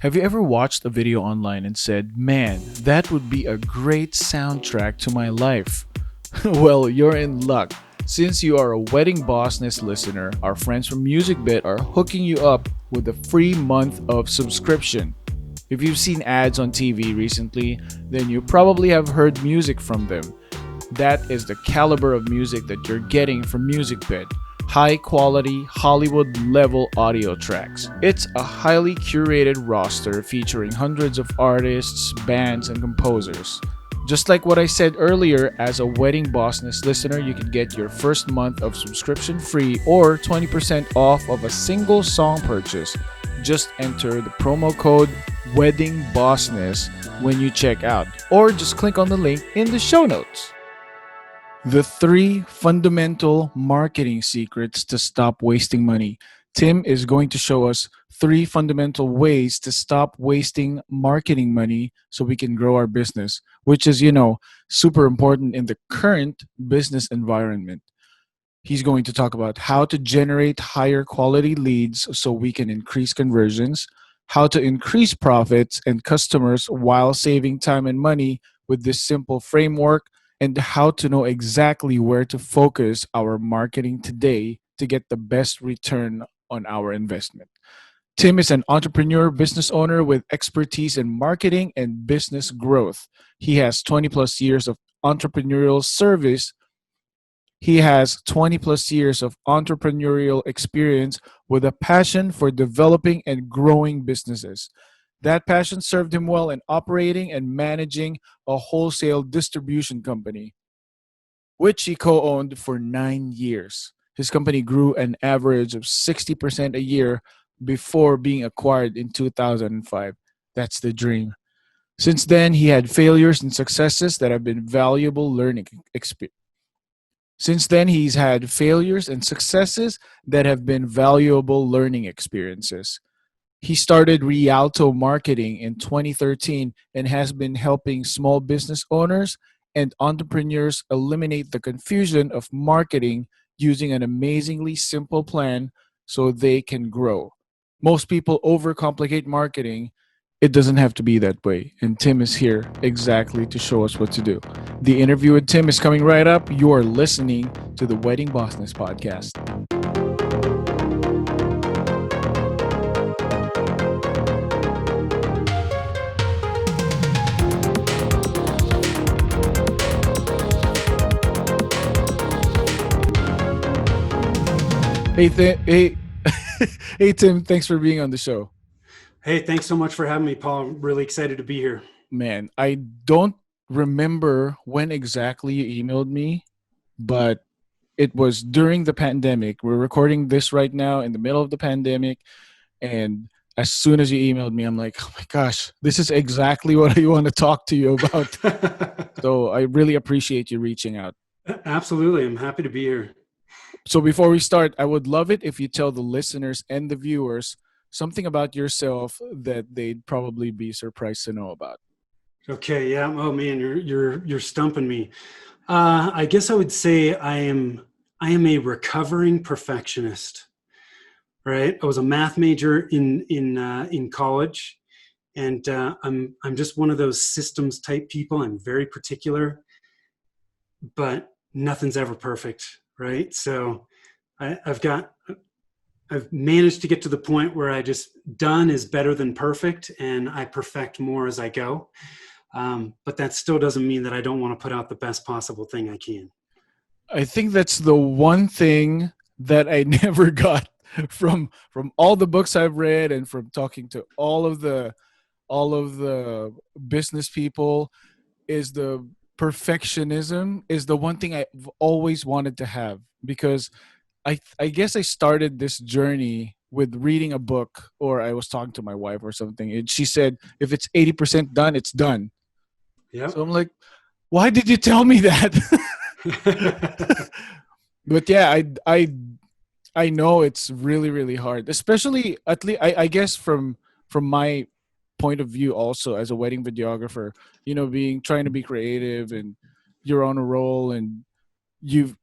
Have you ever watched a video online and said, man, that would be a great soundtrack to my life? Well, you're in luck. Since you are a Wedding Bossness listener, our friends from MusicBit are hooking you up with a free month of subscription. If you've seen ads on TV recently, then you probably have heard music from them. That is the caliber of music that you're getting from MusicBit. High quality, Hollywood level audio tracks. It's a highly curated roster featuring hundreds of artists, bands, and composers. Just like what I said earlier, as a Wedding Bossness listener, you can get your first month of subscription free or 20% off of a single song purchase. Just enter the promo code Wedding Bossness when you check out, or just click on the link in the show notes. The three fundamental marketing secrets to stop wasting money. Tim is going to show us three fundamental ways to stop wasting marketing money so we can grow our business, which is, super important in the current business environment. He's going to talk about how to generate higher quality leads so we can increase conversions, how to increase profits and customers while saving time and money with this simple framework, and how to know exactly where to focus our marketing today to get the best return on our investment. Tim is an entrepreneur business owner with expertise in marketing and business growth. He has 20 plus years of entrepreneurial service he has 20 plus years of entrepreneurial experience with a passion for developing and growing businesses. That passion served him well in operating and managing a wholesale distribution company, which he co owned for 9 years. His company grew an average of 60% a year before being acquired in 2005. That's the dream. Since then, he had failures and successes that have been valuable learning experiences. Since then, he's had failures and successes that have been valuable learning experiences. He started Rialto Marketing in 2013 and has been helping small business owners and entrepreneurs eliminate the confusion of marketing using an amazingly simple plan so they can grow. Most people overcomplicate marketing. It doesn't have to be that way, and Tim is here exactly to show us what to do. The interview with Tim is coming right up. You are listening to the Wedding Bossness podcast. Hey, hey, Tim. Thanks for being on the show. Hey, thanks so much for having me, Paul. I'm really excited to be here. Man, I don't remember when exactly you emailed me, but it was during the pandemic. We're recording this right now in the middle of the pandemic. And as soon as you emailed me, I'm like, oh my gosh, this is exactly what I want to talk to you about. So I really appreciate you reaching out. Absolutely. I'm happy to be here. So before we start, I would love it if you tell the listeners and the viewers something about yourself that they'd probably be surprised to know about. Okay. Yeah. Oh man, you're stumping me. I guess I would say I am a recovering perfectionist. Right. I was a math major in college, and I'm just one of those systems type people. I'm very particular, but nothing's ever perfect. Right. So I've managed to get to the point where I just done is better than perfect, and I perfect more as I go. But that still doesn't mean that I don't want to put out the best possible thing I can. I think that's the one thing that I never got from all the books I've read and from talking to all of the business people is the perfectionism is the one thing I've always wanted to have because I guess I started this journey with reading a book or I was talking to my wife or something and she said if it's 80% done it's done. So Yep. I'm like, why did you tell me that? But yeah, I know it's really really hard, especially at least I guess from my point of view also as a wedding videographer. Being trying to be creative and you're on a roll and you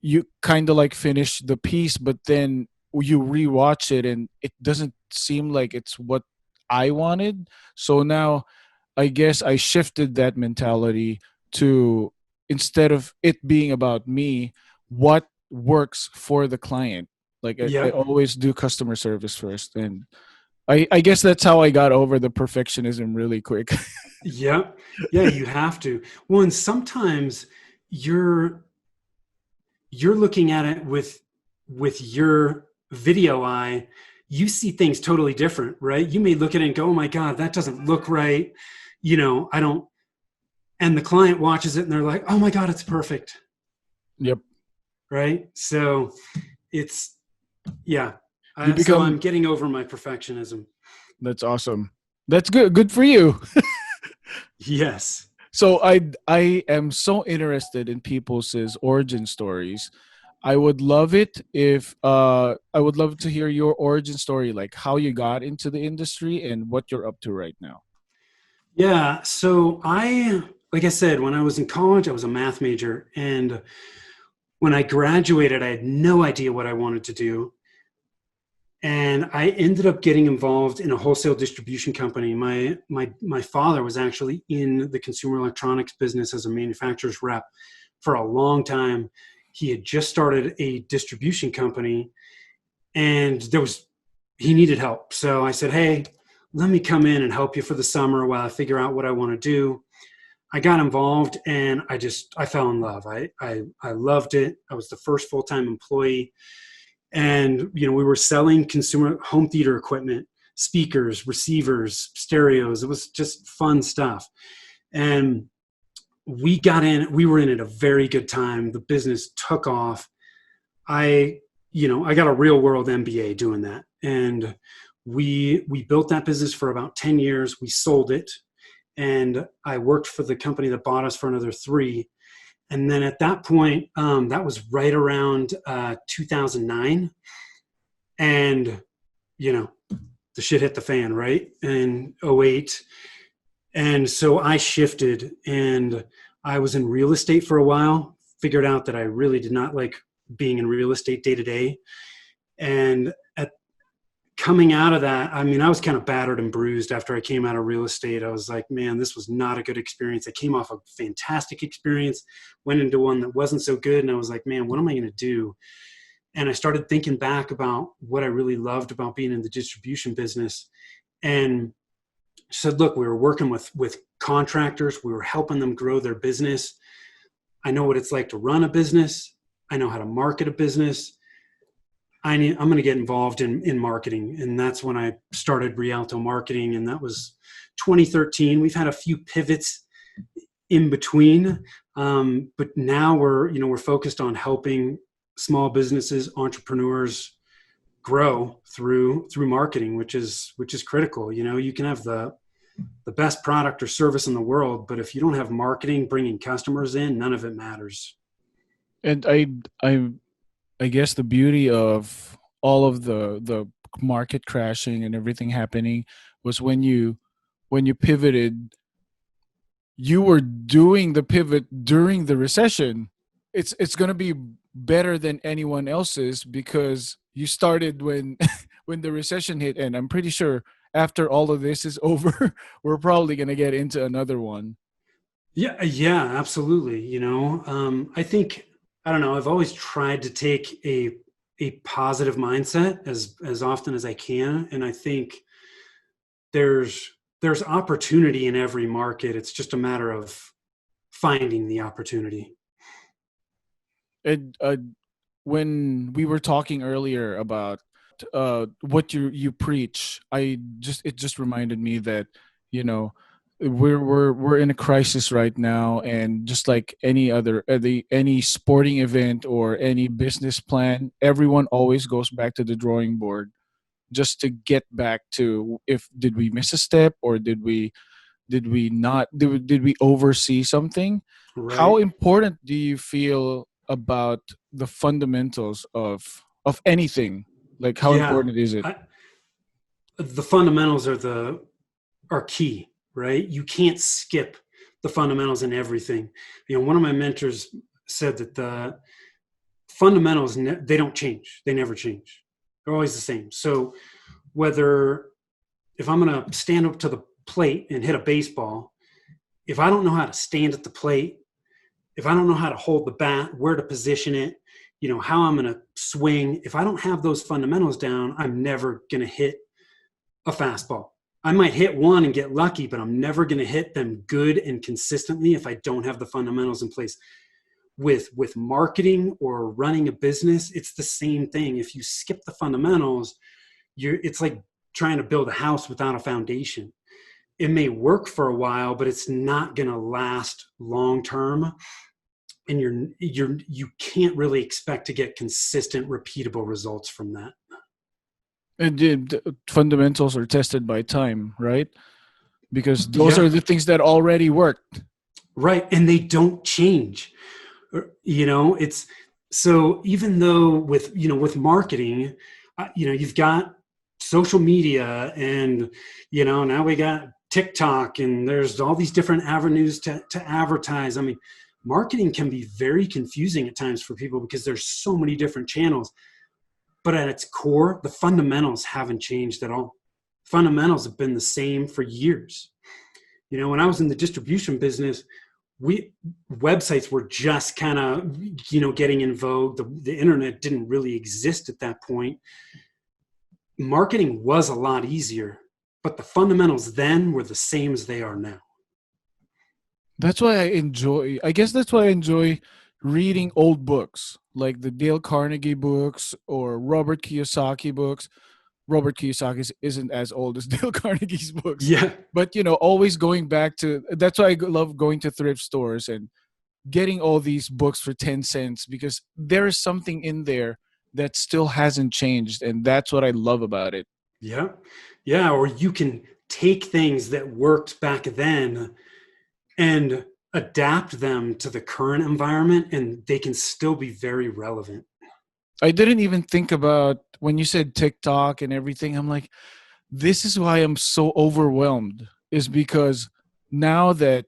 kind of like finish the piece, but then you rewatch it and it doesn't seem like it's what I wanted. So now I guess I shifted that mentality to, instead of it being about me, what works for the client. Like I Yep. always do customer service first. And I guess that's how I got over the perfectionism really quick. Yep. Yeah, you have to. Well, and sometimes you're you're looking at it with your video eye. You see things totally different, right? You may look at it and go, "Oh my God, that doesn't look right." I don't. And the client watches it and they're like, "Oh my God, it's perfect." Yep. Right? So it's yeah. You So I'm become, getting over my perfectionism. that's awesome. That's good. Good for you. Yes. So I am so interested in people's origin stories. I would love it if I would love to hear your origin story, like how you got into the industry and what you're up to right now. Yeah. So like I said, when I was in college, I was a math major. And when I graduated, I had no idea what I wanted to do. And I ended up getting involved in a wholesale distribution company. My father was actually in the consumer electronics business as a manufacturer's rep for a long time. He had just started a distribution company, and he needed help. So I said, "Hey, let me come in and help you for the summer while I figure out what I want to do." I got involved and I fell in love. I loved it. I was the first full-time employee, and we were selling consumer home theater equipment, speakers, receivers, stereos. It was just fun stuff. And we were in at a very good time. The business took off. I got a real world MBA doing that. And we built that business for about 10 years. We sold it, and I worked for the company that bought us for another 3. And then at that point, that was right around 2009. And, you know, the shit hit the fan, right? In '08. And so I shifted, and I was in real estate for a while, figured out that I really did not like being in real estate day to day. And coming out of that, I mean, I was kind of battered and bruised after I came out of real estate. I was like, man, this was not a good experience. I came off a fantastic experience, went into one that wasn't so good. And I was like, man, what am I going to do? And I started thinking back about what I really loved about being in the distribution business, and said, look, we were working with contractors. We were helping them grow their business. I know what it's like to run a business. I know how to market a business. I'm going to get involved in marketing. And that's when I started Rialto Marketing. And that was 2013. We've had a few pivots in between. But now we're focused on helping small businesses, entrepreneurs grow through marketing, which is critical. You can have the best product or service in the world, but if you don't have marketing bringing customers in, none of it matters. And I guess the beauty of all of the market crashing and everything happening was when you pivoted, you were doing the pivot during the recession. It's going to be better than anyone else's because you started when when the recession hit, and I'm pretty sure after all of this is over, we're probably going to get into another one. Yeah, absolutely. I think, I don't know, I've always tried to take a positive mindset as often as I can. And I think there's opportunity in every market. It's just a matter of finding the opportunity. And when we were talking earlier about what you preach, it just reminded me that, you know, we're in a crisis right now, and just like any other any sporting event or any business plan, everyone always goes back to the drawing board just to get back to, if did we miss a step, or did we not did we oversee something. How Right. important do you feel about the fundamentals of anything? Like how Yeah. important is it? I, the fundamentals are key, right? You can't skip the fundamentals in everything. One of my mentors said that the fundamentals, they don't change. They never change. They're always the same. So whether if I'm going to stand up to the plate and hit a baseball, if I don't know how to stand at the plate, if I don't know how to hold the bat, where to position it, how I'm going to swing, if I don't have those fundamentals down, I'm never going to hit a fastball. I might hit one and get lucky, but I'm never going to hit them good and consistently if I don't have the fundamentals in place. With marketing or running a business, it's the same thing. If you skip the fundamentals, it's like trying to build a house without a foundation. It may work for a while, but it's not going to last long term, and you can't really expect to get consistent, repeatable results from that. And the fundamentals are tested by time, right? Because those Yeah, are the things that already worked. right. And they don't change. It's so, even though with marketing, you've got social media, and now we got TikTok, and there's all these different avenues to advertise. I mean, marketing can be very confusing at times for people because there's so many different channels. But at its core, the fundamentals haven't changed at all. Fundamentals have been the same for years. When I was in the distribution business, we websites were just kind of getting in vogue. The internet didn't really exist at that point. Marketing was a lot easier, but the fundamentals then were the same as they are now. I guess that's why I enjoy reading old books, like the Dale Carnegie books or Robert Kiyosaki books. Robert Kiyosaki isn't as old as Dale Carnegie's books, Yeah, but always going back to, that's why I love going to thrift stores and getting all these books for 10 cents, because there is something in there that still hasn't changed, and that's what I love about it. yeah, yeah. Or you can take things that worked back then and adapt them to the current environment, and they can still be very relevant. I didn't even think about when you said TikTok and everything. I'm like, this is why I'm so overwhelmed, is because now that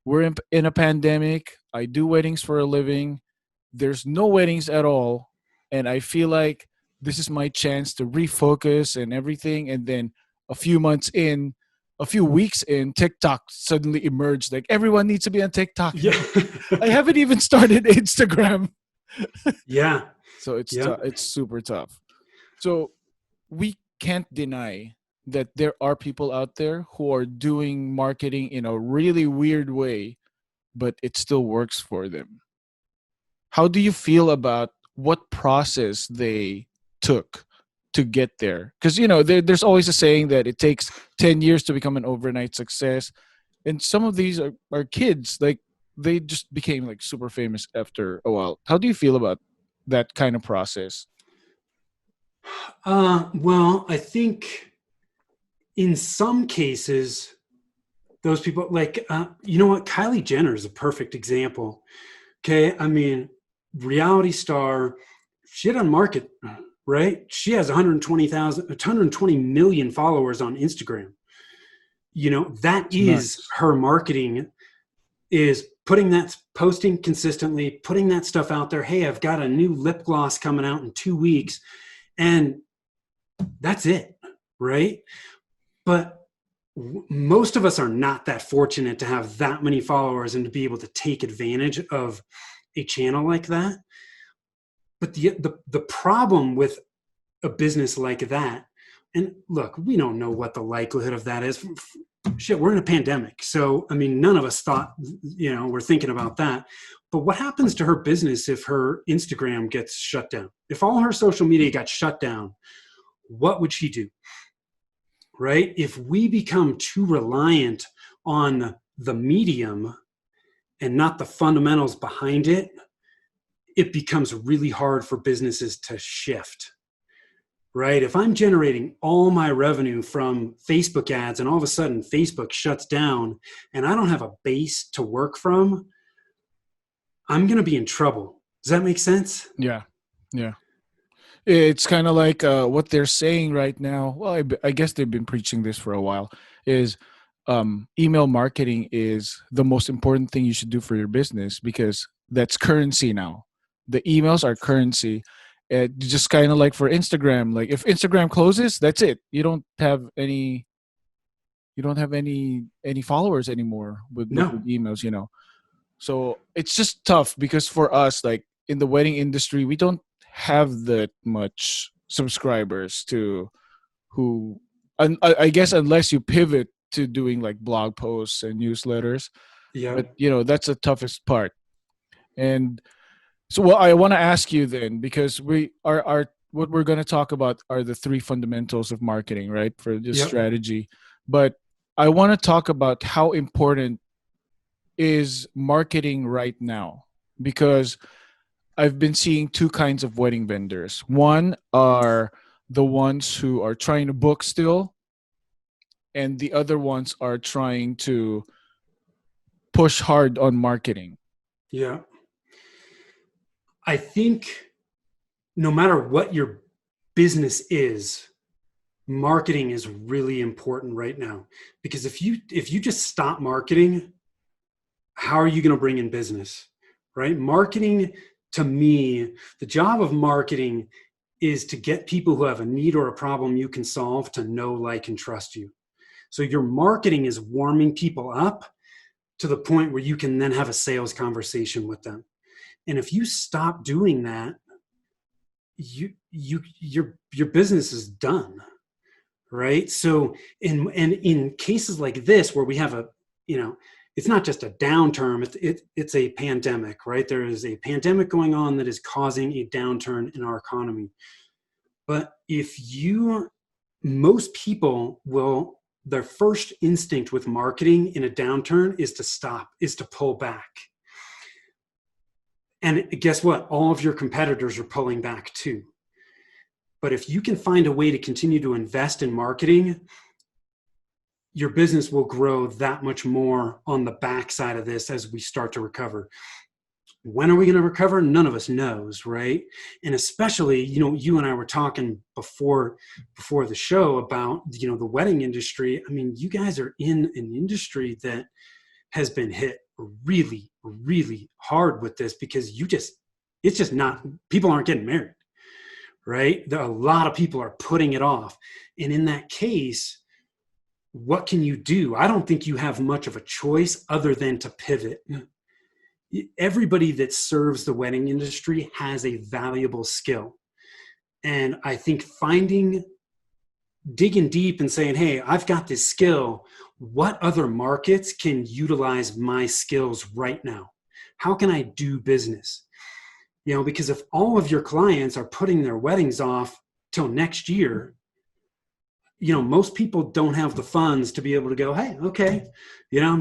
we're in a pandemic, I do weddings for a living. There's no weddings at all. And I feel like this is my chance to refocus and everything. And then a few months in, a few weeks in, TikTok suddenly emerged. Like, everyone needs to be on TikTok. Yeah. I haven't even started Instagram. Yeah. So Yeah. it's super tough. So we can't deny that there are people out there who are doing marketing in a really weird way, but it still works for them. How do you feel about what process they took to get there? Because there's always a saying that it takes 10 years to become an overnight success, and some of these are kids, like, they just became like super famous after a while. How do you feel about that kind of process? Well, I think in some cases, those people, like, what? Kylie Jenner is a perfect example. Okay. I mean, reality star, she on market, right? She has 120 million followers on Instagram. That It's is nuts. her marketing, is posting consistently, putting that stuff out there. Hey, I've got a new lip gloss coming out in 2 weeks. And that's it, right? But most of us are not that fortunate to have that many followers and to be able to take advantage of a channel like that. But the problem with a business like that, and look, we don't know what the likelihood of that is. Shit, we're in a pandemic. So, I mean, none of us thought, we're thinking about that. But what happens to her business if her Instagram gets shut down? If all her social media got shut down, what would she do? Right? If we become too reliant on the medium and not the fundamentals behind it, it becomes really hard for businesses to shift. Right? If I'm generating all my revenue from Facebook ads and all of a sudden Facebook shuts down and I don't have a base to work from, I'm going to be in trouble. Does that make sense? Yeah. Yeah. It's kind of like what they're saying right now. Well, I guess they've been preaching this for a while. Is email marketing is the most important thing you should do for your business, because that's currency now. The emails are currency. Just kind of like for Instagram. Like, if Instagram closes, that's it. You don't have any. you don't have any followers anymore with No. emails, so it's just tough because for us, like in the wedding industry, we don't have that much subscribers to who, I guess, unless you pivot to doing like blog posts and newsletters. Yeah. But that's the toughest part. And so, well, I want to ask you then, because we are what we're going to talk about are the three fundamentals of marketing, right? For this Yep. strategy, but I want to talk about how important is marketing right now, because I've been seeing two kinds of wedding vendors. One are the ones who are trying to book still, and the other ones are trying to push hard on marketing. Yeah. I think no matter what your business is, marketing is really important right now, because if you just stop marketing, how are you going to bring in business? Right? Marketing, to me, the job of marketing is to get people who have a need or a problem you can solve to know, like, and trust you. So your marketing is warming people up to the point where you can then have a sales conversation with them. And if you stop doing that, your business is done, right? So in cases like this where we have a, it's not just a downturn, it's a pandemic, right? There is a pandemic going on that is causing a downturn in our economy. But most people will, their first instinct with marketing in a downturn is to stop, is to pull back. And guess what? All of your competitors are pulling back too. But if you can find a way to continue to invest in marketing, your business will grow that much more on the backside of this as we start to recover. When are we going to recover? None of us knows, right? And especially, you and I were talking before the show about, the wedding industry. I mean, you guys are in an industry that has been hit really, really hard with this, because it's just not, people aren't getting married, right? A lot of people are putting it off. And in that case, what can you do? I don't think you have much of a choice other than to pivot. Everybody that serves the wedding industry has a valuable skill. And I think digging deep and saying, hey, I've got this skill. What other markets can utilize my skills right now? How can I do business? Because if all of your clients are putting their weddings off till next year, most people don't have the funds to be able to go, hey, okay, I'll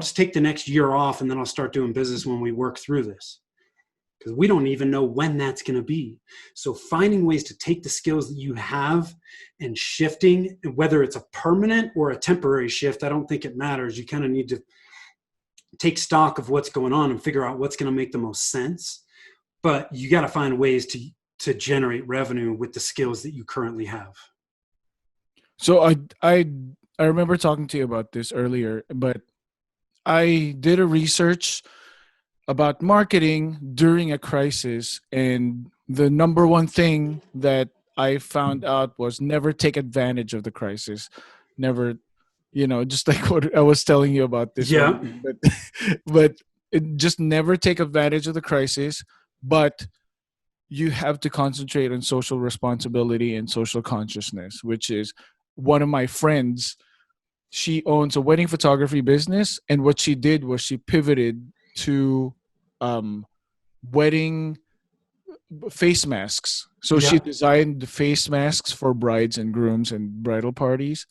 just take the next year off and then I'll start doing business when we work through this. Because we don't even know when that's going to be. So finding ways to take the skills that you have and shifting, whether it's a permanent or a temporary shift, I don't think it matters. You kind of need to take stock of what's going on and figure out what's going to make the most sense. But you got to find ways to generate revenue with the skills that you currently have. So I remember talking to you about this earlier, but I did a research about marketing during a crisis, and the number one thing that I found out was never take advantage of the crisis. Never, just like what I was telling you about this Yeah. wedding, but but just never take advantage of the crisis. But you have to concentrate on social responsibility and social consciousness, which is one of my friends. She owns a wedding photography business, and what she did was she pivoted to um, wedding face masks. So she Yeah. designed face masks for brides and grooms and bridal parties,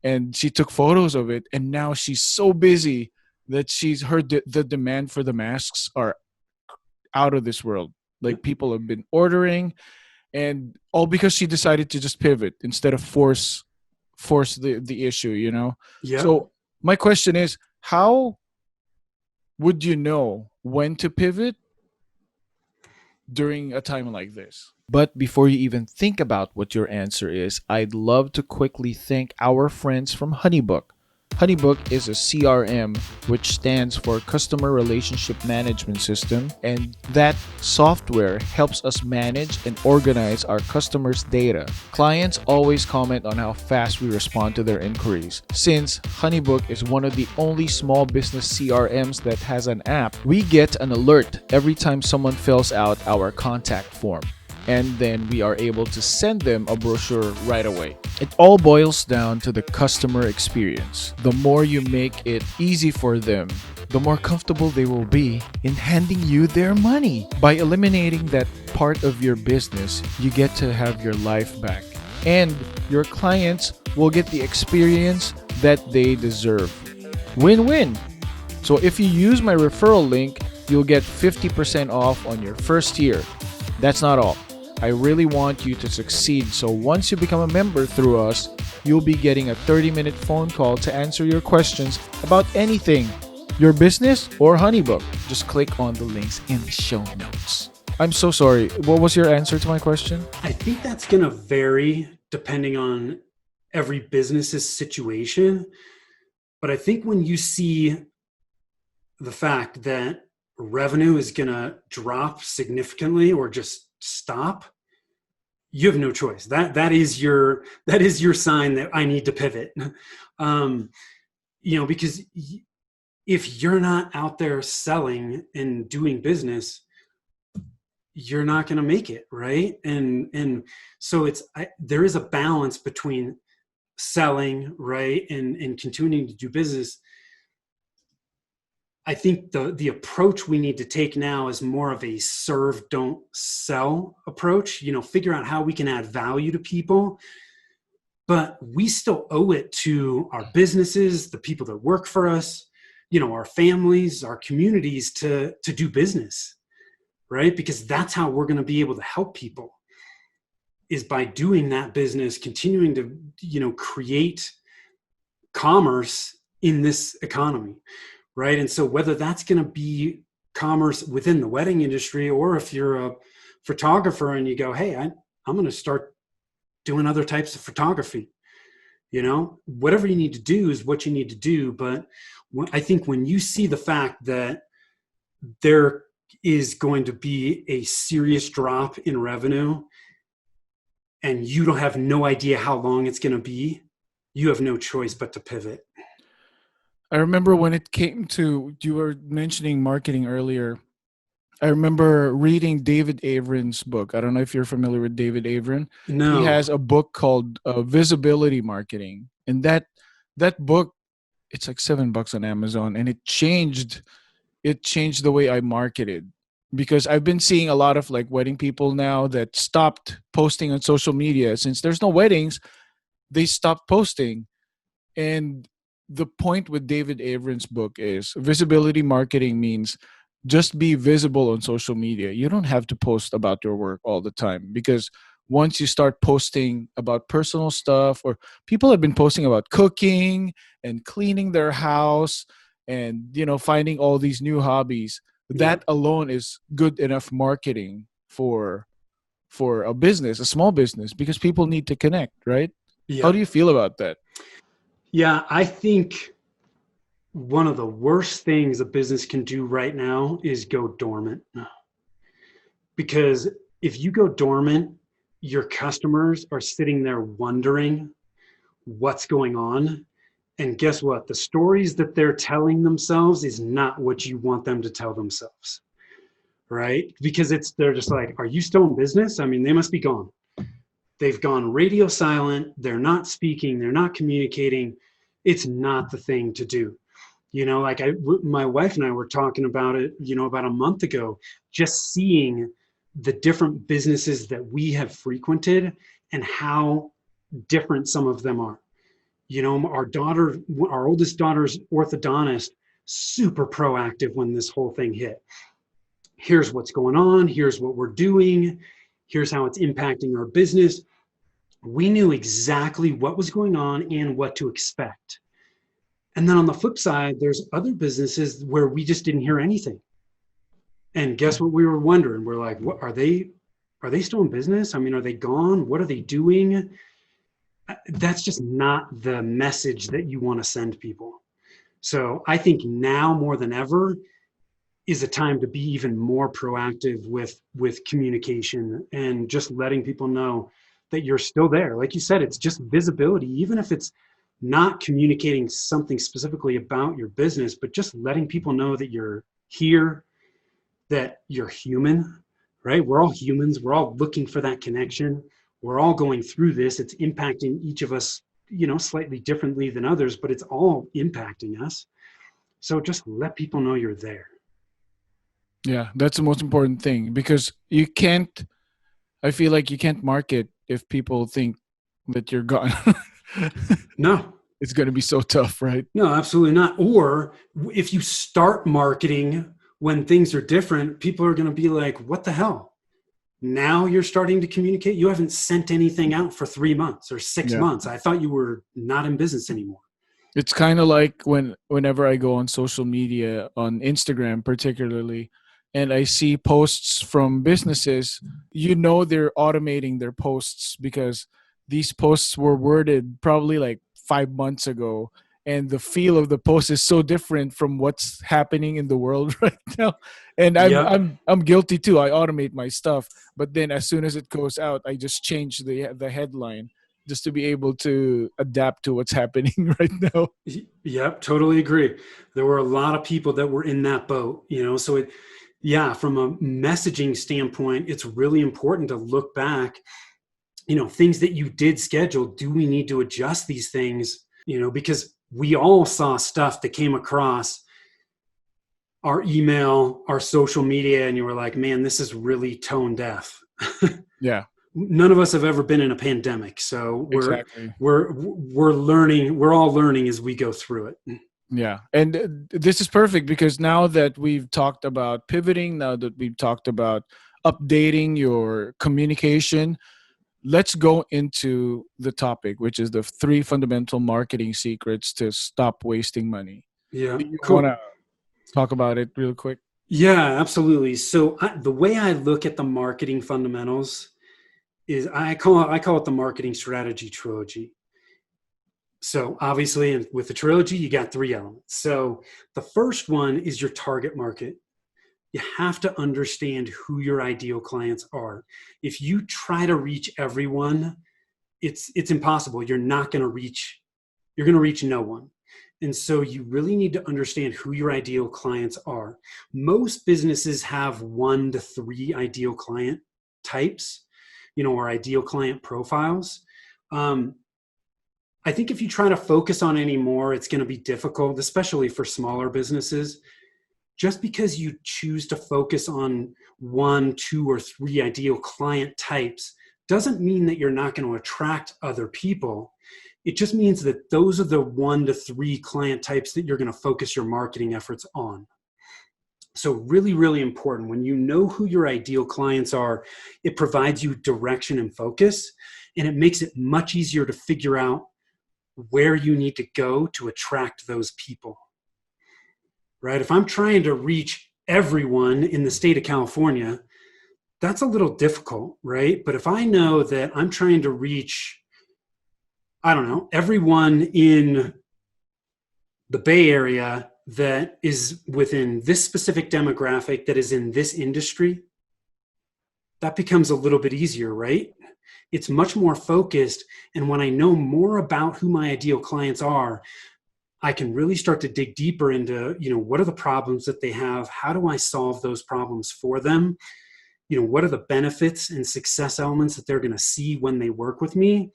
and she took photos of it. And now she's so busy that she's heard the demand for the masks are out of this world. Like, people have been ordering, and all because she decided to just pivot instead of force the issue. Yeah. So my question is, how would you know when to pivot during a time like this? But before you even think about what your answer is, I'd love to quickly thank our friends from HoneyBook. HoneyBook is a CRM, which stands for Customer Relationship Management System, and that software helps us manage and organize our customers' data. Clients always comment on how fast we respond to their inquiries. Since HoneyBook is one of the only small business CRMs that has an app, we get an alert every time someone fills out our contact form, and then we are able to send them a brochure right away. It all boils down to the customer experience. The more you make it easy for them, the more comfortable they will be in handing you their money. By eliminating that part of your business, you get to have your life back. And your clients will get the experience that they deserve. Win-win. So if you use my referral link, you'll get 50% off on your first year. That's not all. I really want you to succeed, so once you become a member through us, you'll be getting a 30-minute phone call to answer your questions about anything, your business or HoneyBook. Just click on the links in the show notes. I'm so sorry. What was your answer to my question? I think that's going to vary depending on every business's situation. But I think when you see the fact that revenue is going to drop significantly or just stop, you have no choice. That is your sign that I need to pivot. Because if you're not out there selling and doing business, you're not going to make it, right? And so there is a balance between selling, right, and continuing to do business. I think the approach we need to take now is more of a serve, don't sell approach. Figure out how we can add value to people, but we still owe it to our businesses, the people that work for us, our families, our communities to do business, right? Because that's how we're going to be able to help people, is by doing that business, continuing to, create commerce in this economy. Right. And so whether that's going to be commerce within the wedding industry, or if you're a photographer and you go, hey, I'm going to start doing other types of photography, whatever you need to do is what you need to do. But I think when you see the fact that there is going to be a serious drop in revenue and you don't have no idea how long it's going to be, you have no choice but to pivot. I remember when it came to, you were mentioning marketing earlier. I remember reading David Averin's book. I don't know if you're familiar with David Averin. He No. has a book called Visibility Marketing. And that book, it's like $7 on Amazon, and it changed the way I marketed, because I've been seeing a lot of like wedding people now that stopped posting on social media. Since there's no weddings, they stopped posting. And the point with David Averin's book is visibility marketing means just be visible on social media. You don't have to post about your work all the time, because once you start posting about personal stuff, or people have been posting about cooking and cleaning their house and finding all these new hobbies, that alone is good enough marketing for a business, a small business, because people need to connect, right? How do you feel about that? Yeah, I think one of the worst things a business can do right now is go dormant. Because if you go dormant, your customers are sitting there wondering what's going on. And guess what? The stories that they're telling themselves is not what you want them to tell themselves, right? Because they're just like, are you still in business? I mean, they must be gone. They've gone radio silent. They're not speaking. They're not communicating. It's not the thing to do. My wife and I were talking about it, about a month ago, just seeing the different businesses that we have frequented and how different some of them are. Our oldest daughter's orthodontist, super proactive when this whole thing hit. Here's what's going on. Here's what we're doing. Here's how it's impacting our business. We knew exactly what was going on and what to expect. And then on the flip side, there's other businesses where we just didn't hear anything. And guess what we were wondering? We're like, what are they still in business? I mean, are they gone? What are they doing? that's just not the message that you want to send people. So I think now more than ever is a time to be even more proactive with communication and just letting people know that you're still there. Like you said, it's just visibility, even if it's not communicating something specifically about your business, but just letting people know that you're here, that you're human, right? We're all humans. We're all looking for that connection. We're all going through this. It's impacting each of us, slightly differently than others, but it's all impacting us. So just let people know you're there. Yeah, that's the most important thing because I feel like you can't market if people think that you're gone. No, It's going to be so tough, right? no, absolutely not. Or if you start marketing when things are different, people are going to be like, what the hell? Now you're starting to communicate. You haven't sent anything out for 3 months or six Yeah. months. I thought you were not in business anymore. It's kind of like whenever I go on social media, on Instagram particularly, and I see posts from businesses, they're automating their posts because these posts were worded probably like 5 months ago, and the feel of the post is so different from what's happening in the world right now. And I'm Yep. I'm I'm guilty too. I automate my stuff, but then as soon as it goes out, I just change the headline just to be able to adapt to what's happening right now. Yep. Totally agree. There were a lot of people that were in that boat, so yeah, from a messaging standpoint, it's really important to look back, things that you did schedule. Do we need to adjust these things? Because we all saw stuff that came across our email, our social media, and you were like, man, this is really tone deaf. Yeah, None of us have ever been in a pandemic, so exactly. we're learning. We're all learning as we go through it. Yeah. And this is perfect because now that we've talked about pivoting, now that we've talked about updating your communication, let's go into the topic, which is the 3 fundamental marketing secrets to stop wasting money. Yeah, Do you want to cool. talk about it real quick? Yeah, absolutely. So the way I look at the marketing fundamentals is I call it the marketing strategy trilogy. So obviously, with the trilogy, you got 3 elements. So the first one is your target market. You have to understand who your ideal clients are. If you try to reach everyone, it's impossible. You're going to reach no one. And so you really need to understand who your ideal clients are. Most businesses have 1 to 3 ideal client types, or ideal client profiles. Um, I think if you try to focus on any more, it's going to be difficult, especially for smaller businesses. Just because you choose to focus on 1, 2, or 3 ideal client types doesn't mean that you're not going to attract other people. It just means that those are the 1 to 3 client types that you're going to focus your marketing efforts on. So really, really important. When you know who your ideal clients are, it provides you direction and focus, and it makes it much easier to figure out where you need to go to attract those people, right? If I'm trying to reach everyone in the state of California, that's a little difficult, right? But if I know that I'm trying to reach, I don't know, everyone in the Bay Area that is within this specific demographic that is in this industry, that becomes a little bit easier, right? It's much more focused. And when I know more about who my ideal clients are, I can really start to dig deeper into, what are the problems that they have? How do I solve those problems for them? What are the benefits and success elements that they're going to see when they work with me?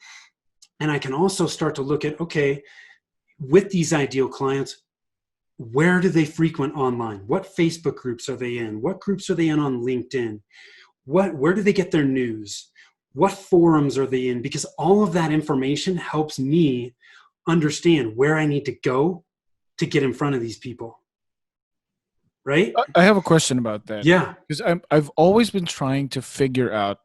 And I can also start to look at, okay, with these ideal clients, where do they frequent online? What Facebook groups are they in? What groups are they in on LinkedIn? Where do they get their news? What forums are they in? Because all of that information helps me understand where I need to go to get in front of these people. Right? I have a question about that Yeah. because I've always been trying to figure out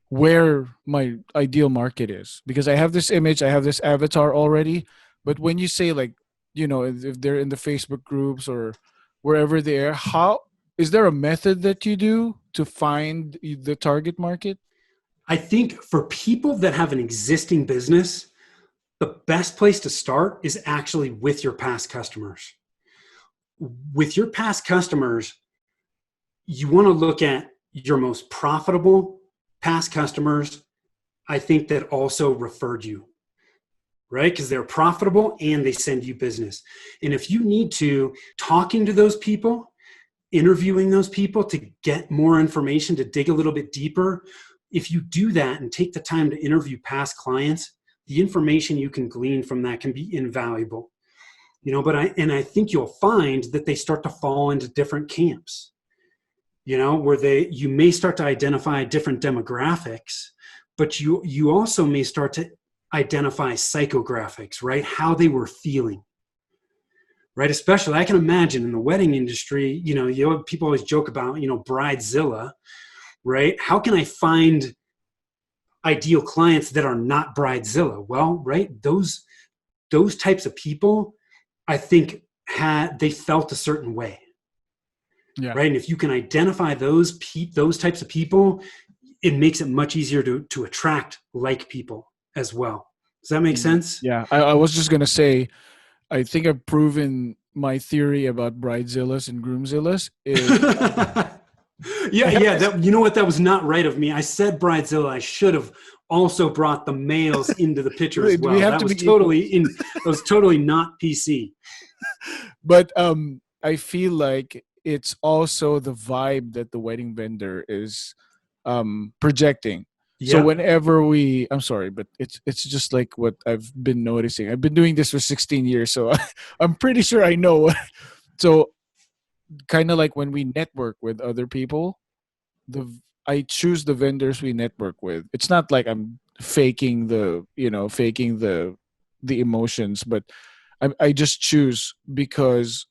where my ideal market is because I have this image, I have this avatar already. But when you say like, if they're in the Facebook groups or wherever they are, how is there a method that you do to find the target market? I think for people that have an existing business, the best place to start is actually with your past customers. With your past customers, you want to look at your most profitable past customers, I think, that also referred you, right? Because they're profitable and they send you business. And if you need to, talking to those people, interviewing those people to get more information, to dig a little bit deeper, if you do that and take the time to interview past clients, the information you can glean from that can be invaluable. But I think you'll find that they start to fall into different camps, where you may start to identify different demographics, but you also may start to identify psychographics, right? How they were feeling, right? Especially, I can imagine in the wedding industry, people always joke about, bridezilla, right? How can I find ideal clients that are not bridezilla? Well, right, those types of people, I think, they felt a certain way. Yeah. Right. And if you can identify those types of people, it makes it much easier to attract like people as well. Does that make sense? Yeah. I was just going to say, I think I've proven my theory about bridezillas and groomzillas is I have Yeah. this. You know what? That was not right of me. I said bridezilla. I should have also brought the males into the picture as We well. have That to was be equal. totally not PC. But I feel like it's also the vibe that the wedding vendor is projecting. So Yeah. whenever I'm sorry, but it's just like what I've been noticing. I've been doing this for 16 years, so I'm pretty sure I know. So kind of like when we network with other people, the I choose the vendors we network with. It's not like I'm faking the emotions, but I just choose because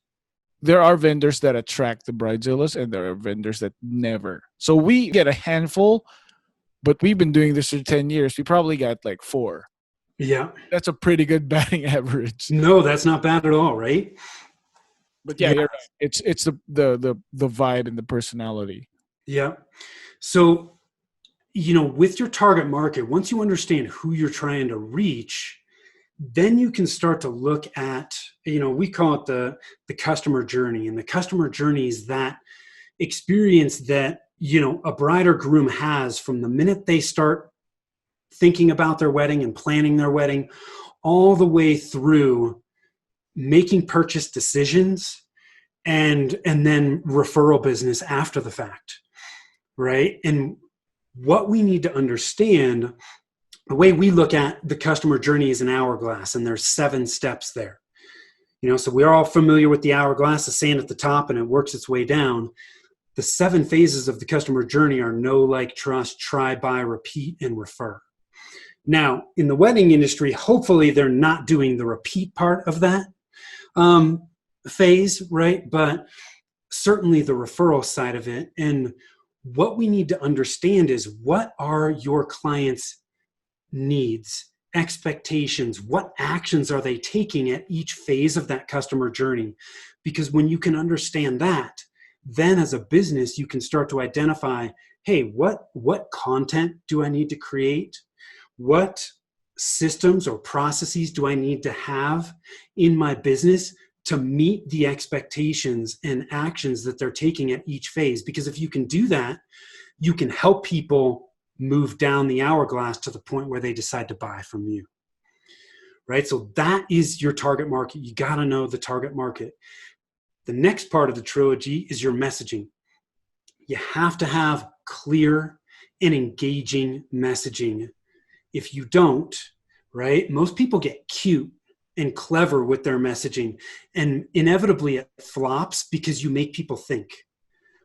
there are vendors that attract the bridezillas and there are vendors that never. So we get a handful, but we've been doing this for 10 years. We probably got like 4. Yeah. That's a pretty good batting average. No, that's not bad at all. Right. But yeah, Yeah. you're right. It's the vibe and the personality. Yeah. So, with your target market, once you understand who you're trying to reach, then you can start to look at, we call it the customer journey. And the customer journey is that experience that, a bride or groom has from the minute they start thinking about their wedding and planning their wedding, all the way through making purchase decisions and then referral business after the fact, right? And what we need to understand, the way we look at the customer journey is an hourglass, and there's 7 steps there. So we're all familiar with the hourglass, the sand at the top, and it works its way down. The 7 phases of the customer journey are know, like, trust, try, buy, repeat, and refer. Now, in the wedding industry, hopefully they're not doing the repeat part of that phase, right? But certainly the referral side of it. And what we need to understand is, what are your clients' needs, expectations? What actions are they taking at each phase of that customer journey? Because when you can understand that, then as a business, you can start to identify, hey, what content do I need to create? What systems or processes do I need to have in my business to meet the expectations and actions that they're taking at each phase? Because if you can do that, you can help people move down the hourglass to the point where they decide to buy from you, right? So that is your target market. You got to know the target market. The next part of the trilogy is your messaging. You have to have clear and engaging messaging. If you don't, right, most people get cute and clever with their messaging, and inevitably it flops because you make people think.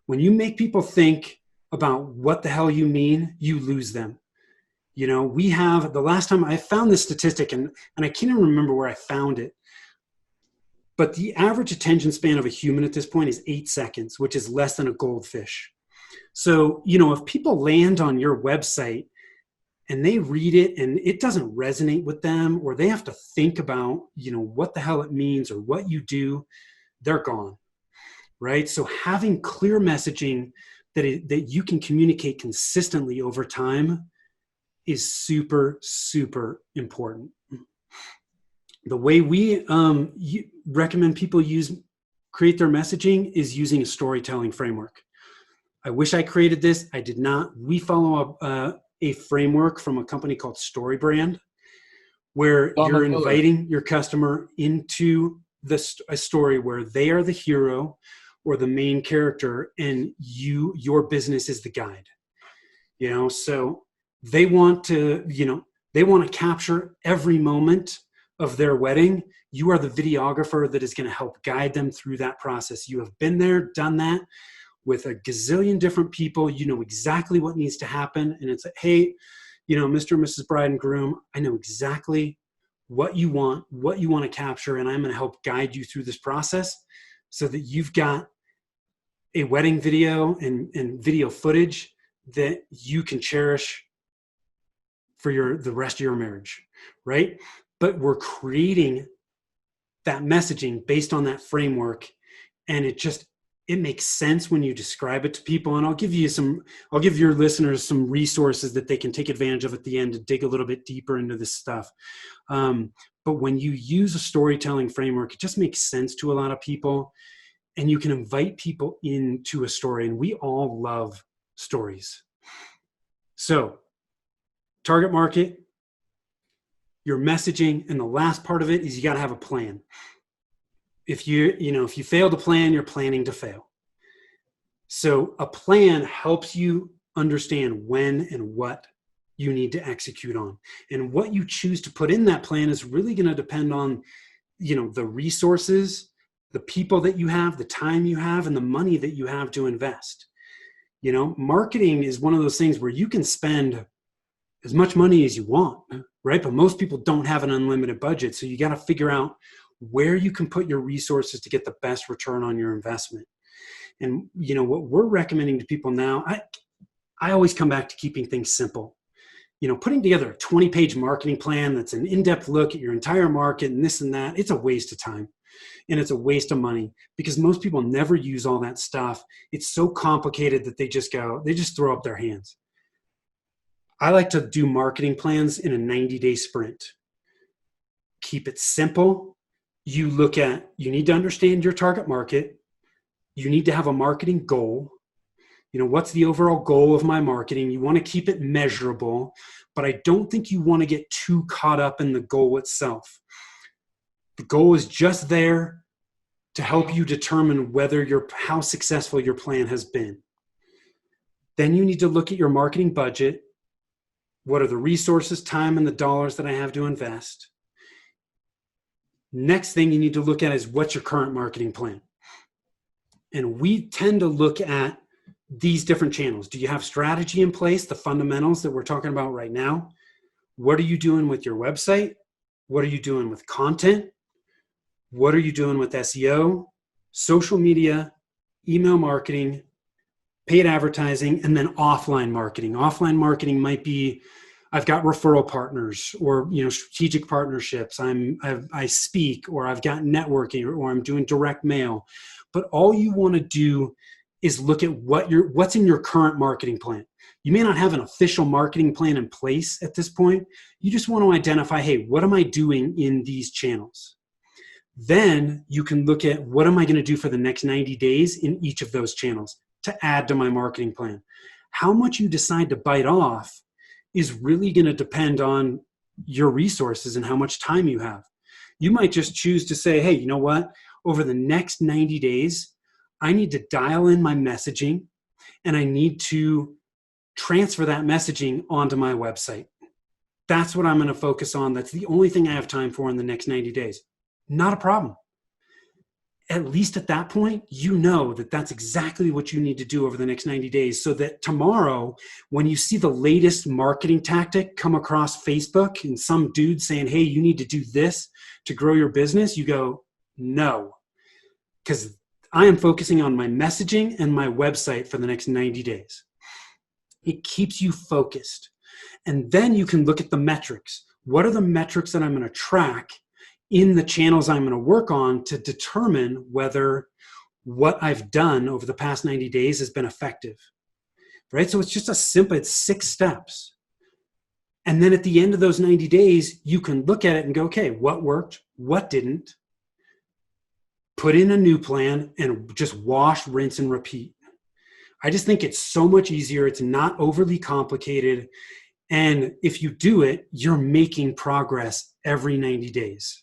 When you make people think about what the hell you mean, you lose them. We have, the last time I found this statistic, and I can't even remember where I found it, but the average attention span of a human at this point is 8 seconds, which is less than a goldfish. So, if people land on your website and they read it and it doesn't resonate with them, or they have to think about, what the hell it means or what you do, they're gone, right? So having clear messaging that you can communicate consistently over time is super, super important. The way we recommend people create their messaging is using a storytelling framework. I wish I created this. I did not. We follow a framework from a company called StoryBrand, where you're Donald Miller. inviting your customer into a story where they are the hero or the main character, and your business is the guide. So they want to, capture every moment of their wedding. You are the videographer that is going to help guide them through that process. You have been there, done that with a gazillion different people. You know exactly what needs to happen. And it's like, hey, Mr. and Mrs. Bride and Groom, I know exactly what you want to capture, and I'm going to help guide you through this process so that you've got a wedding video and video footage that you can cherish for the rest of your marriage, right? But we're creating that messaging based on that framework, and it makes sense when you describe it to people. And I'll give your listeners some resources that they can take advantage of at the end to dig a little bit deeper into this stuff. But when you use a storytelling framework, it just makes sense to a lot of people, and you can invite people into a story. And we all love stories. So target market, your messaging, and the last part of it is you got to have a plan. If you fail to plan, you're planning to fail. So a plan helps you understand when and what you need to execute on. And what you choose to put in that plan is really going to depend on, the resources, the people that you have, the time you have, and the money that you have to invest. Marketing is one of those things where you can spend as much money as you want, right? But most people don't have an unlimited budget. So you got to figure out where you can put your resources to get the best return on your investment. And, what we're recommending to people now, I always come back to keeping things simple. Putting together a 20-page marketing plan that's an in-depth look at your entire market and this and that, it's a waste of time. And it's a waste of money because most people never use all that stuff. It's so complicated that they just throw up their hands. I like to do marketing plans in a 90-day sprint. Keep it simple. You need to understand your target market. You need to have a marketing goal. What's the overall goal of my marketing? You want to keep it measurable, but I don't think you want to get too caught up in the goal itself. The goal is just there to help you determine how successful your plan has been. Then you need to look at your marketing budget. What are the resources, time, and the dollars that I have to invest? Next thing you need to look at is what's your current marketing plan? And we tend to look at these different channels. Do you have strategy in place, the fundamentals that we're talking about right now? What are you doing with your website? What are you doing with content? What are you doing with SEO, social media, email marketing, paid advertising, and then offline marketing? Offline marketing might be, I've got referral partners or strategic partnerships. I speak, or I've got networking, or I'm doing direct mail. But all you want to do is look at what's in your current marketing plan. You may not have an official marketing plan in place at this point. You just want to identify, hey, what am I doing in these channels? Then you can look at what am I going to do for the next 90 days in each of those channels to add to my marketing plan. How much you decide to bite off is really going to depend on your resources and how much time you have. You might just choose to say, hey, you know what? Over the next 90 days, I need to dial in my messaging, and I need to transfer that messaging onto my website. That's what I'm going to focus on. That's the only thing I have time for in the next 90 days. Not a problem. At least at that point, you know that that's exactly what you need to do over the next 90 days, so that tomorrow, when you see the latest marketing tactic come across Facebook and some dude saying, hey, you need to do this to grow your business, you go, no, because I am focusing on my messaging and my website for the next 90 days. It keeps you focused. And then you can look at the metrics. What are the metrics that I'm going to track in the channels I'm going to work on to determine whether what I've done over the past 90 days has been effective, right? So it's just it's 6 steps. And then at the end of those 90 days, you can look at it and go, okay, what worked? what didn't, put in a new plan, and just wash, rinse, and repeat. I just think it's so much easier. It's not overly complicated. And if you do it, you're making progress every 90 days,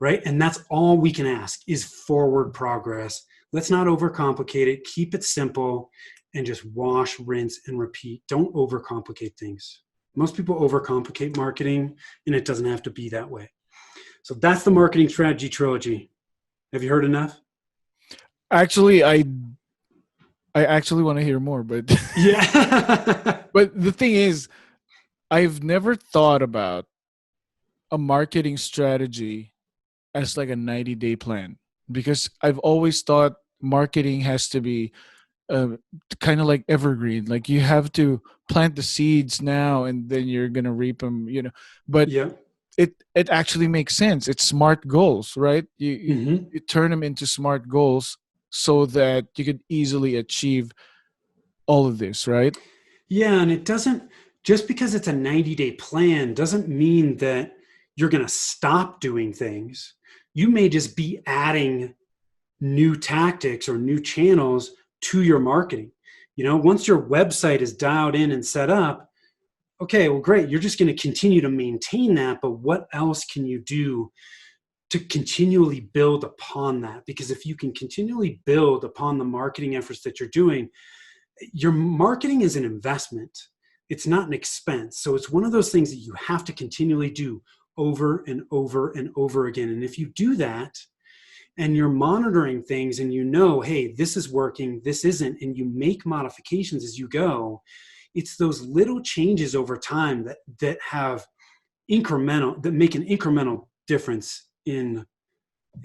right? And that's all we can ask is forward progress. Let's not overcomplicate it. Keep it simple and just wash, rinse, and repeat. Don't overcomplicate things. Most people overcomplicate marketing, and it doesn't have to be that way. So that's the marketing strategy trilogy. Have you heard enough? Actually, I actually want to hear more, but Yeah. but the thing is, I've never thought about a marketing strategy as like a 90-day plan, because I've always thought marketing has to be uh, kind of like evergreen. Like you have to plant the seeds now and then you're going to reap them, But Yeah. it actually makes sense. It's smart goals, right? Mm-hmm. You turn them into smart goals so that you could easily achieve all of this, right? Yeah, and it doesn't, just because it's a 90-day plan doesn't mean that you're going to stop doing things. You may just be adding new tactics or new channels to your marketing. Once your website is dialed in and set up, okay, well, great. You're just going to continue to maintain that, but what else can you do to continually build upon that? Because if you can continually build upon the marketing efforts that you're doing, your marketing is an investment. It's not an expense. So it's one of those things that you have to continually do over and over and over again. And if you do that and you're monitoring things and hey, this is working, this isn't, and you make modifications as you go, it's those little changes over time that make an incremental difference in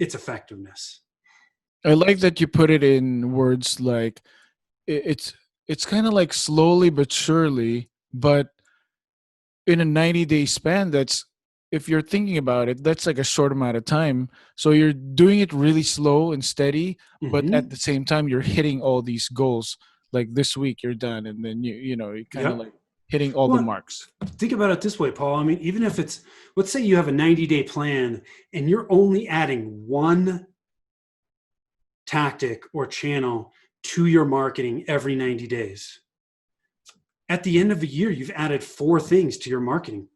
its effectiveness. I like that you put it in words like it's kind of like slowly but surely, but in a 90-day span, that's, if you're thinking about it, that's like a short amount of time. So you're doing it really slow and steady, but at Mm-hmm. the same time you're hitting all these goals. Like this week you're done, and then you kind of Yep. like hitting all the Well, marks. think about it this way, Paul. I mean, even if let's say you have a 90-day plan and you're only adding one tactic or channel to your marketing every 90 days. At the end of a year, you've added 4 things to your marketing.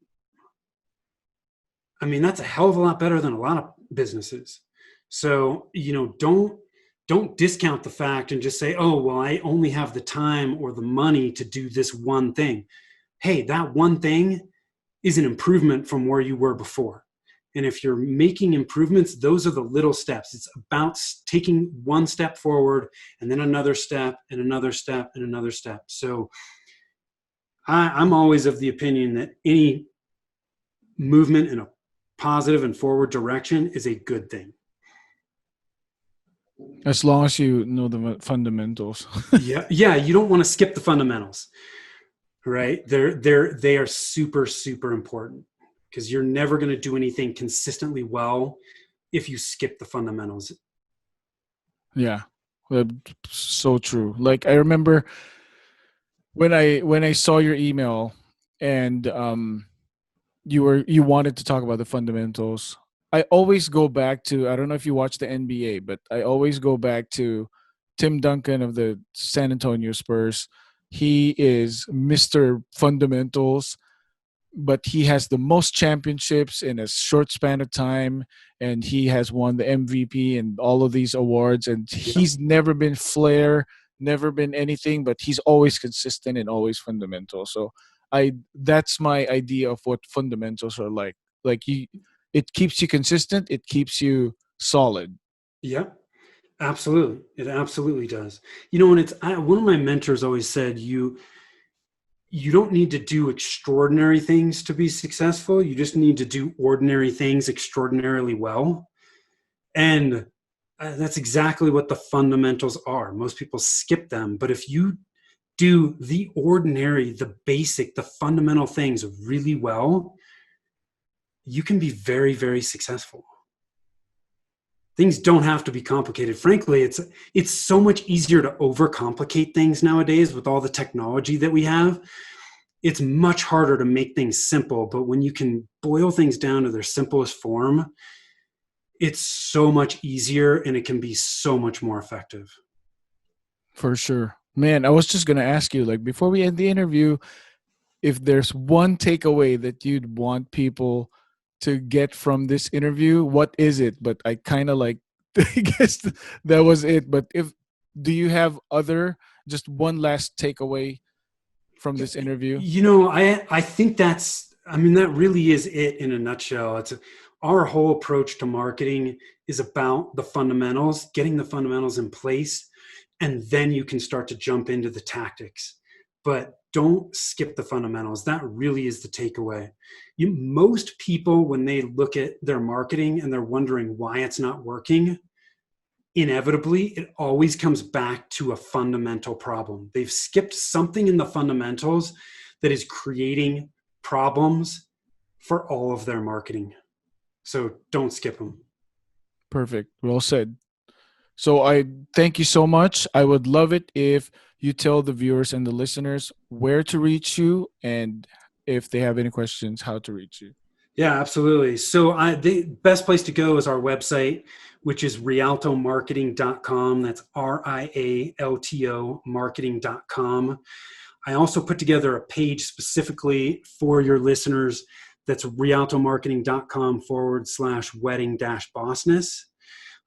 I mean, that's a hell of a lot better than a lot of businesses. So, don't discount the fact and just say, oh, well, I only have the time or the money to do this one thing. Hey, that one thing is an improvement from where you were before. And if you're making improvements, those are the little steps. It's about taking one step forward and then another step and another step and another step. So I'm always of the opinion that any movement in a positive and forward direction is a good thing. As long as you know the fundamentals. Yeah. Yeah. You don't want to skip the fundamentals, right? They are super, super important because you're never going to do anything consistently well if you skip the fundamentals. Yeah, so true. Like I remember when I saw your email, and you wanted to talk about the fundamentals. I always go back to, I don't know if you watch the NBA, but I always go back to Tim Duncan of the San Antonio Spurs. He is Mr. Fundamentals, but he has the most championships in a short span of time, and he has won the MVP and all of these awards, and Yeah. he's never been flair, never been anything, but he's always consistent and always fundamental. So I that's my idea of what fundamentals are like. Like it keeps you consistent, it keeps you solid. Yeah. Absolutely. It absolutely does. And one of my mentors always said, you don't need to do extraordinary things to be successful. You just need to do ordinary things extraordinarily well. And that's exactly what the fundamentals are. Most people skip them, but if you do the ordinary, the basic, the fundamental things really well, you can be very, very successful. Things don't have to be complicated. Frankly, it's so much easier to overcomplicate things nowadays with all the technology that we have. It's much harder to make things simple, but when you can boil things down to their simplest form, it's so much easier and it can be so much more effective. For sure. Man, I was just going to ask you, like, before we end the interview, if there's one takeaway that you'd want people to get from this interview, what is it? But I kind of like, I guess that was it. But do you have just one last takeaway from this interview? I think that really is it in a nutshell. Our whole approach to marketing is about the fundamentals, getting the fundamentals in place, and then you can start to jump into the tactics. But don't skip the fundamentals. That really is the takeaway. Most people, when they look at their marketing and they're wondering why it's not working, inevitably, it always comes back to a fundamental problem. They've skipped something in the fundamentals that is creating problems for all of their marketing. So don't skip them. Perfect. Well said. So I thank you so much. I would love it if you tell the viewers and the listeners where to reach you, and if they have any questions, how to reach you. Yeah, absolutely. So the best place to go is our website, which is rialtomarketing.com. That's RIALTO marketing.com. I also put together a page specifically for your listeners. That's rialtomarketing.com/wedding-bossness.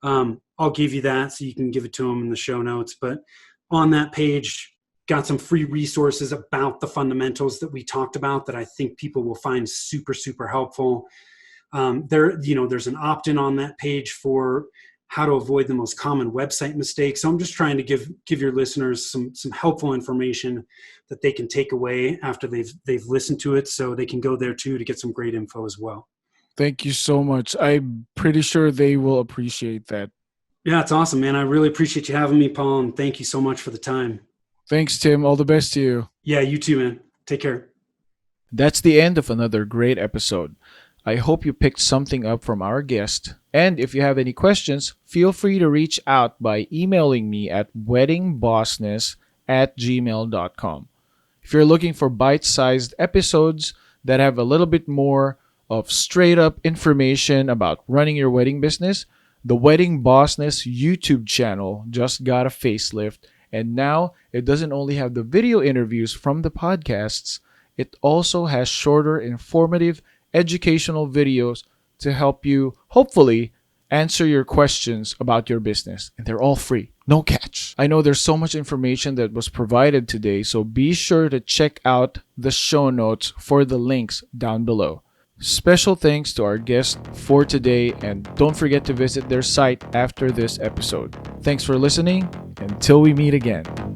I'll give you that so you can give it to them in the show notes. But on that page, got some free resources about the fundamentals that we talked about that I think people will find super, super helpful. There's an opt-in on that page for how to avoid the most common website mistakes. So I'm just trying to give your listeners some helpful information that they can take away after they've listened to it, so they can go there too to get some great info as well. Thank you so much. I'm pretty sure they will appreciate that. Yeah, it's awesome, man. I really appreciate you having me, Paul, and thank you so much for the time. Thanks, Tim. All the best to you. Yeah, you too, man. Take care. That's the end of another great episode. I hope you picked something up from our guest. And if you have any questions, feel free to reach out by emailing me at weddingbossness@gmail.com. If you're looking for bite-sized episodes that have a little bit more of straight-up information about running your wedding business, the Wedding Bossness YouTube channel just got a facelift, and now it doesn't only have the video interviews from the podcasts, it also has shorter, informative, educational videos to help you, hopefully, answer your questions about your business. And they're all free. No catch. I know there's so much information that was provided today, so be sure to check out the show notes for the links down below. Special thanks to our guest for today, and don't forget to visit their site after this episode. Thanks for listening. Until we meet again.